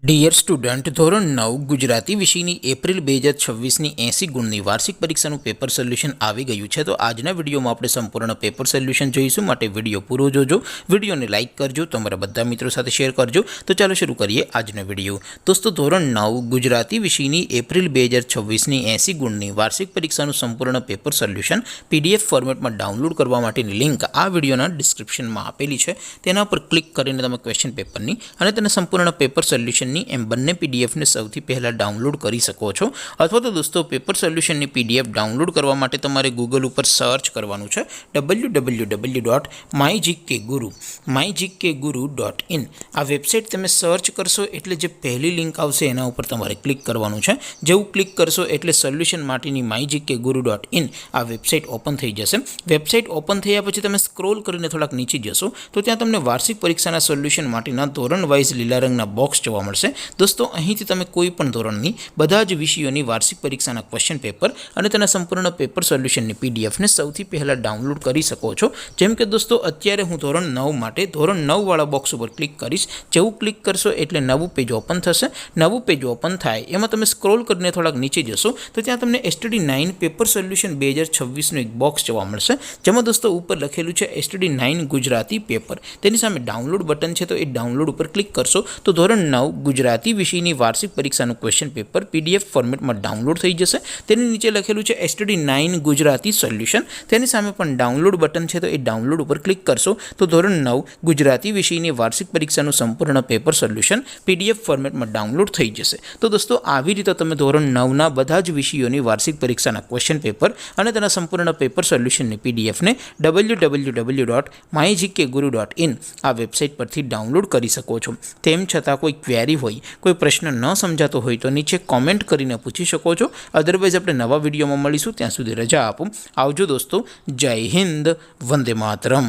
Dear student, ધોરણ 9 ગુજરાતી વિષયની April 2026ની 80 ગુણની વાર્ષિક પરીક્ષાનું પેપર સોલ્યુશન આવી ગયું છે। તો આજના વિડીયોમાં આપણે સંપૂર્ણ પેપર સોલ્યુશન જોઈશું, માટે વિડીયો પૂરો જોજો, વિડીયોને લાઇક કરજો, તમારા બધા મિત્રો સાથે શેર કરજો। તો ચાલો શરૂ કરીએ આજનો વિડીયો। દોસ્તો, ધોરણ 9 ગુજરાતી વિષયની એપ્રિલ 2026ની 80 ગુણની વાર્ષિક પરીક્ષાનું સંપૂર્ણ પેપર સોલ્યુશન PDF ફોર્મેટમાં ડાઉનલોડ કરવા માટેની લિંક આ વિડીયોના ડિસ્ક્રિપ્શનમાં આપેલી છે। તેના પર ક્લિક કરીને તમે ક્વેશ્ચન પેપરની અને તેના સંપૂર્ણ પેપર સોલ્યુશન એમ બંને પીડીએફને સૌથી પહેલાં ડાઉનલોડ કરી શકો છો। અથવા તો દોસ્તો, પેપર સોલ્યુશનની પીડીએફ ડાઉનલોડ કરવા માટે તમારે ગૂગલ ઉપર સર્ચ કરવાનું છે www.mygkguru.in। આ વેબસાઇટ તમે સર્ચ કરશો એટલે જે પહેલી લિંક આવશે એના ઉપર તમારે ક્લિક કરવાનું છે। જેવું ક્લિક કરશો એટલે સોલ્યુશન માટેની mygkguru.in આ વેબસાઇટ ઓપન થઈ જશે। વેબસાઇટ ઓપન થયા પછી તમે સ્ક્રોલ કરીને થોડાક નીચે જશો તો ત્યાં તમને વાર્ષિક પરીક્ષાના સોલ્યુશન માટેના ધોરણ વાઇઝ લીલા રંગના બોક્સ જોવા મળશે। દોસ્તો, અહીંથી તમે કોઈ પણ ધોરણની બધા જ વિષયોની વાર્ષિક પરીક્ષાના ક્વેશ્ચન પેપર અને તેના સંપૂર્ણ પેપર સોલ્યુશનની પીડીએફને સૌથી પહેલાં ડાઉનલોડ કરી શકો છો। જેમ કે દોસ્તો, અત્યારે હું ધોરણ 9 માટે ધોરણ 9 વાળા બોક્સ ઉપર ક્લિક કરીશ। જેવું ક્લિક કરશો એટલે નવું પેજ ઓપન થશે। નવું પેજ ઓપન થાય એમાં તમે સ્ક્રોલ કરીને થોડાક નીચે જશો તો ત્યાં તમને STD9 પેપર સોલ્યુશન 2026નું એક બોક્સ જોવા મળશે, જેમાં દોસ્તો ઉપર લખેલું છે STD9 ગુજરાતી પેપર। તેની સામે ડાઉનલોડ બટન છે, તો એ ડાઉનલોડ ઉપર ક્લિક કરશો તો ધોરણ 9 ગુજરાતી વિષયની વાર્ષિક પરીક્ષાનું ક્વેશ્ચન પેપર PDF ફોર્મેટમાં ડાઉનલોડ થઈ જશે। તેની નીચે લખેલું છે STD9 ગુજરાતી સોલ્યુશન, તેની સામે પણ ડાઉનલોડ બટન છે, તો એ ડાઉનલોડ ઉપર ક્લિક કરશો તો ધોરણ 9 ગુજરાતી વિષયની વાર્ષિક પરીક્ષાનું સંપૂર્ણ પેપર સોલ્યુશન PDF ફોર્મેટમાં ડાઉનલોડ થઈ જશે। તો દોસ્તો, આવી રીતે તમે ધોરણ 9ના બધા જ વિષયોની વાર્ષિક પરીક્ષાના ક્વેશ્ચન પેપર અને તેના સંપૂર્ણ પેપર સોલ્યુશનની પીડીએફને www.mygkguru.in આ વેબસાઇટ પરથી ડાઉનલોડ કરી શકો છો। તેમ છતાં કોઈ ક્વેરી હોય, કોઈ પ્રશ્ન ન સમજાતો હોય તો નીચે કોમેન્ટ કરીને પૂછી શકો છો। અદરવાઇઝ આપણે નવા વિડીયોમાં મળીશું, ત્યાં સુધી રજા આપો। આવજો દોસ્તો, જય હિન્દ, વંદે માતરમ।